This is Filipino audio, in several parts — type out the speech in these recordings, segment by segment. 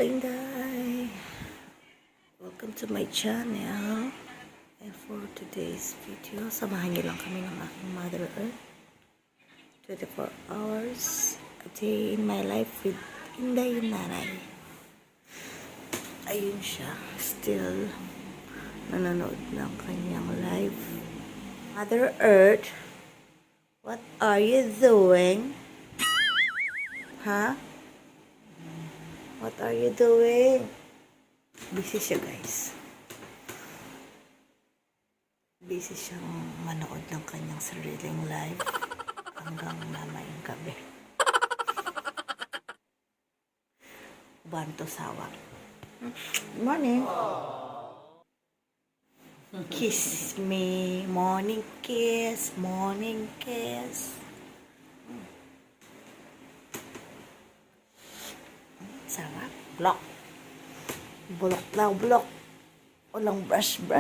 Kainday! Welcome to my channel. And for today's video, samahan niyo lang kami ng aking Mother Earth. 24 hours a day in my life with Inday yung nanay. Ayun siya, still nanonood ng kanyang live. Mother Earth, what are you doing? Huh? What are you doing? Busy siya, guys. Busy siyang manood ng kanyang sariling live hanggang mamayang gabi. Banto sawa. Good morning. Kiss me. Morning kiss. Morning kiss. Sarap. Block. Bulok daw, bulok. Walang brush pa.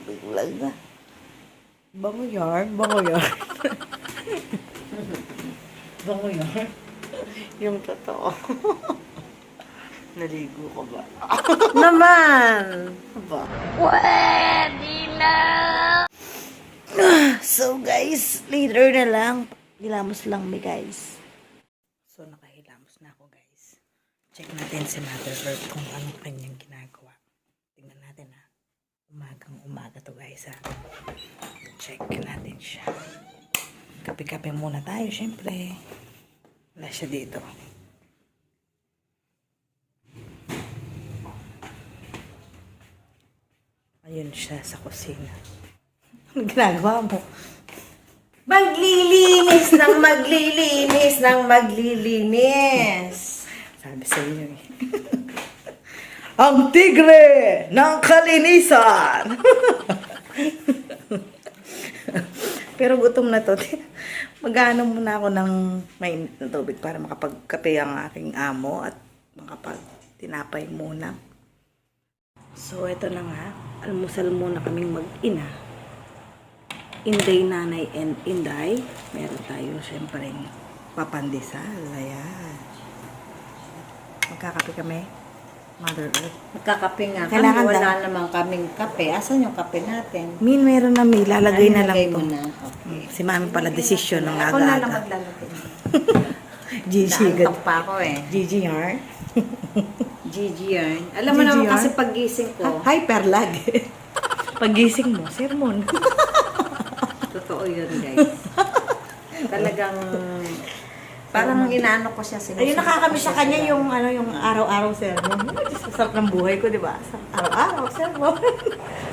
Biglang na. Bango yarn. Bango yarn. Yung totoo. Naligo ka ba? Naman! Ba? Pwede na! So guys, later na lang. Hilamos lang mi guys. So nakahilamos na ako guys. Check natin si Mother Earth kung anong kanyang ginagawa. Tingnan natin ha. Umaga to guys ha. Check natin siya. Kape-kape muna tayo syempre. Wala siya dito. Ayun siya sa kusina. Ano ginagawa mo? Maglilinis ng maglilinis. Sabi sa inyo eh. Ang tigre ng kalinisan. Pero gutom na to. Mag-ano muna ako ng mainit na tubig para makapagkape ang aking amo at makapagtinapay muna. So, ito na nga. Almusal muna kaming mag-ina. Inday, nanay, and Inday. Meron tayo, syempre, papandesal. Ayan. Magkakape kami. Mother Earth. Magkakape nga kami. Kailangan Wala namang kaming kape. Asan yung kape natin? Min, meron na may. Lalagay na lang mo to. na. Okay. Si mami pala desisyon ng Ako na lang aga-aga. maglalagay. Gigi, Naantok pa ako eh. Gigi yarn. Gigi yarn. Alam mo Gigi naman yarn? kasi paggising ko, Hyper lag. Paggising mo, sermon. totoo yun guys. Talagang, parang inaano ko siya. Ayun, nakakamiss sa kanya yung yung araw-araw sermon. Sarap ng buhay ko, di ba? Araw-araw sermon.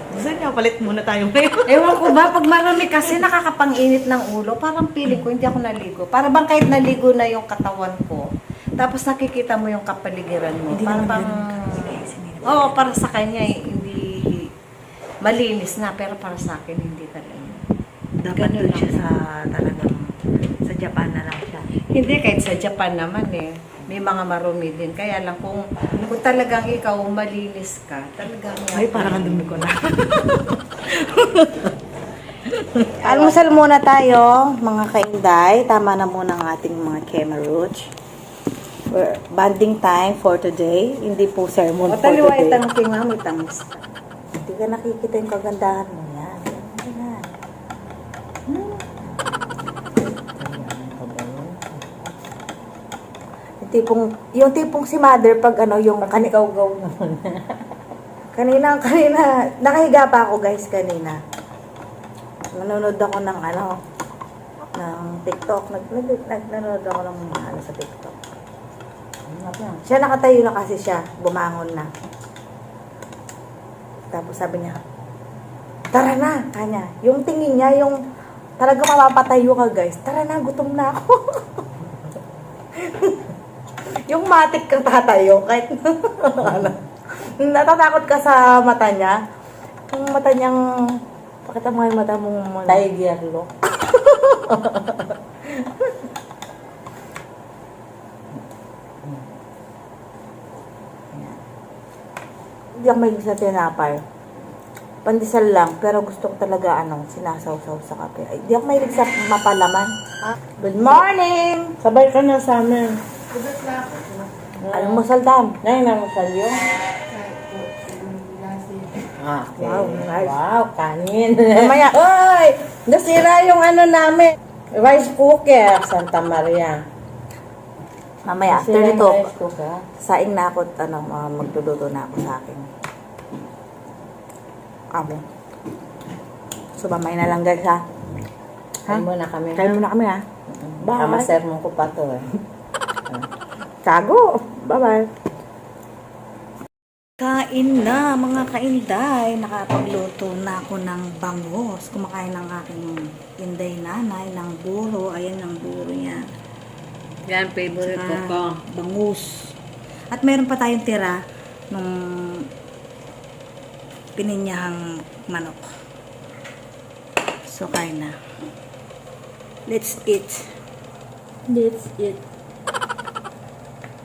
Gusto niya, palit muna tayo ngayon. Ewan ko ba, pag marami kasi nakakapang-init ng ulo, parang feeling ko hindi ako naligo. Para bang kahit naligo na yung katawan ko, tapos nakikita mo yung kapaligiran mo. Hindi Para naman bang, ganun. oo, para sa kanya hindi malinis na, pero para sa akin hindi talaga. Dapat Ganun doon lang. siya sa talagang sa Japan na lang siya. Hindi, kahit sa Japan naman eh. May mga marumi din. Kaya lang kung talagang ikaw malinis ka, talagang Ay, parang ang dumi ko na. Almusal muna tayo, mga kainday. Tama na muna ang ating mga Kemeruch. Banding time for today. Hindi po sermon O, for taliwait today. ang tinga mo, tamis ka. Hindi ka nakikita yung kagandahan mo. Yan. Yan. Yung tipong si mother pag yung Gaw-gaw naman. kanina, nakahiga pa ako guys kanina. Nanonood ako ng ng TikTok. Nanonood ako ng sa TikTok. Siya nakatayo na kasi siya, bumangon na. Tapos sabi niya, tara na, kanya. Yung tingin niya, yung talaga mapapatayo ka guys. Tara na, gutom na ako. Yung matik kang tatayo, kahit natatakot ka sa mata niya. Yung mata niyang, pakita mo yung mata mong Tiger look. Hindi ako mahilig sa tinapay. Pandesal lang, pero gusto ko talaga sinasaw-saw sa kape. Ay, di ako mahilig sa mapalaman. Good morning! Sabay ka na sa amin. Almusal dam. Nay, namusal yun. Ah, okay. Wow, nice. Wow, kanin. Mamaya. Oy! Nasira yung ano namin. Rice cooker, Santa Maria. Mamaya, after Nasira yung nito, rice cooker. saing na ako at magluluto na ako sa akin. Amo. So, mamaya na lang guys ha. Kain muna kami. Kain muna kami ha. Bye. Kamasermon ko pa to eh. Kago. Bye-bye. Kain na mga kainday. Nakapagluto na ako ng bangus. Kumakain ng aking inday nanay ng buro. Ayan ang buro niya. Yan, favorite ko to. Bangus. At meron pa tayong tira nung pininyahang manok. So, kain na. Let's eat. Let's eat.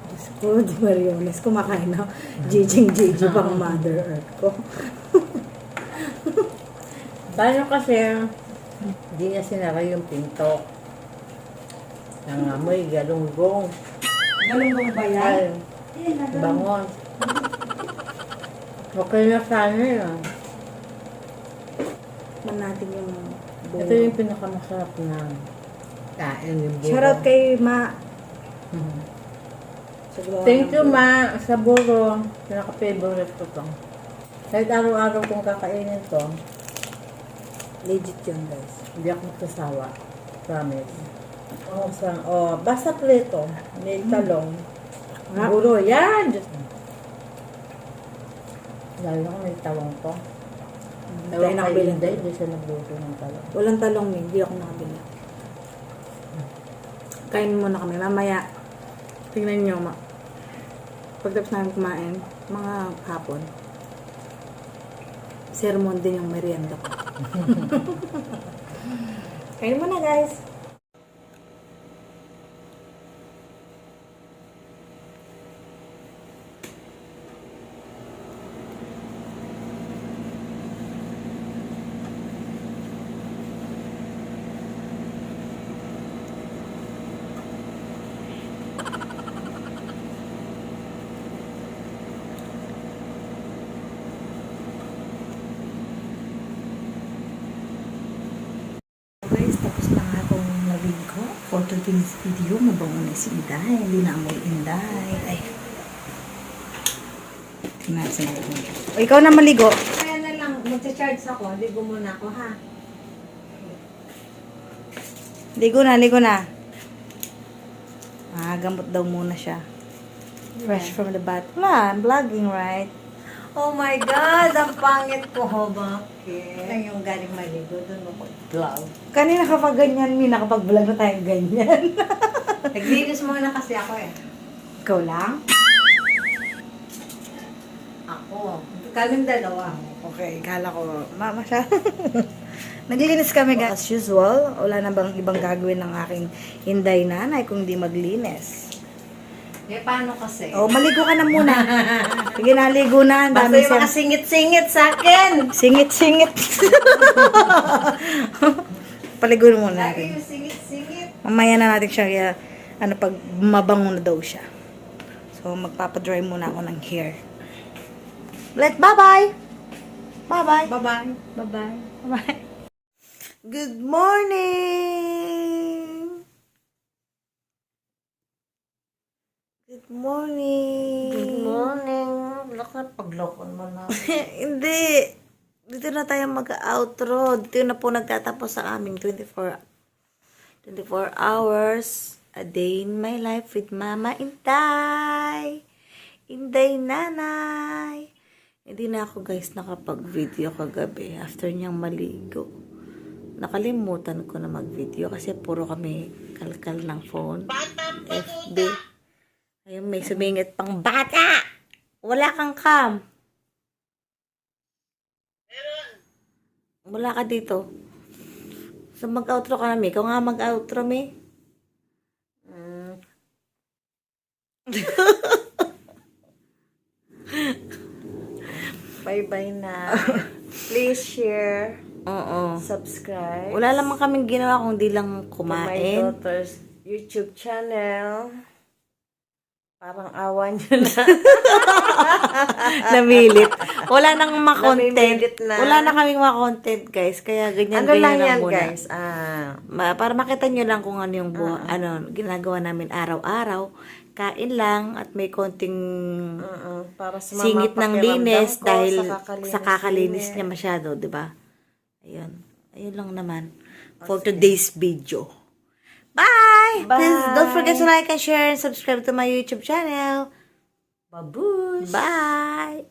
Diyos ko, di Mariones, kumakain na. Jijing pang Mother Earth ko. Paano kasi hindi niya sinara yung pinto? Nangamoy, galunggong. Galunggong ba Ay, bangon. Okay na sana yun. Man natin yung Ito yung pinakamasarap na kain yung buro. shoutout kay Ma. Mhm. Sa gawa Thank ng you, buro. Ma. Sa buro, pinaka-favorite ko to. Kahit araw-araw kong kakainin to, Legit yun, guys. hindi ako magsasawa. Promise. Basta prito. May talong. Ah. Buro, yan! Diyos mo. Lalo na kung may talong to. Tayo Ewan kay nakabili. Inday, hindi siya nagluto ng talong. Walang talong eh. Hindi ako nakabili. Kain muna kami. Mamaya, tingnan nyo, pagtapos namin kumain, mga hapon, sermon din yung merienda ko. Kain muna, guys. Guys, tapos na nga akong naligo. For today's video, mabango na si Inday. Hindi na amoy Inday. Ay. Tingnan sa natin. O, ikaw na maligo. Kaya na lang, mag-charge ako. Ligo muna ako, ha? Ligo na, ligo na. Ah, gamot daw muna siya. Fresh from the bath. Wala, I'm vlogging, right? Oh my God! Ang pangit ko, ho. Bakit? Ang yung galing maligo, doon mo vlog. Kanina kapag ganyan, may nakapag-vlog na tayong ganyan. Naglinis muna kasi ako eh. Ikaw lang? Ako. Kaming dalawa. Okay, kala ko, mama siya. Naglinis kami as usual. Wala na bang ibang gagawin ng aking hinday nanay kung di maglinis. Eh, paano kasi? O, maligo ka na muna. Sige, naligo na. Ang Basta dami yung mga singit-singit sa akin. Singit-singit. Paligo muna Lagi natin. yung singit-singit. Mamaya na natin siya, pag mabango na daw siya. So, magpapadry muna ako ng hair. Bye-bye! Bye-bye! Bye-bye. Bye-bye. Bye. Good morning! Good morning! Good morning. Lakad, paglokon mo na. Hindi. Dito na tayo mag-outro. Dito na po nagtatapos ang aming 24 hours a day in my life with Mama Inday. Inday Nanay. Hindi na ako guys nakapag-video kagabi after niyang maligo. Nakalimutan ko na mag-video kasi puro kami kalkal ng phone. FB. Ayun, may sumingit pang bata! Wala kang cam. Wala ka dito. So mag-outro ka na, May. Ikaw nga mag-outro, May. Bye-bye na. Please share, Oo. subscribe. Wala lamang kaming ginawa kung di lang to my kumain. daughter's YouTube channel. Parang awa niyo na. Namilit. Wala nang ma-content. Namimilit na. Wala na kaming ma-content, guys. Kaya ganyan, Ano lang ganyan yan, muna. guys? Para makita nyo lang kung ano yung ginagawa namin araw-araw. Kain lang at may konting Para sa singit ng pakiramdam linis ko, dahil kakalinis sa kakalinis niya masyado, di ba? Ayun. Ayun lang naman for today's video. Bye! Bye! Please don't forget to like and share and subscribe to my YouTube channel. Babush! Bye!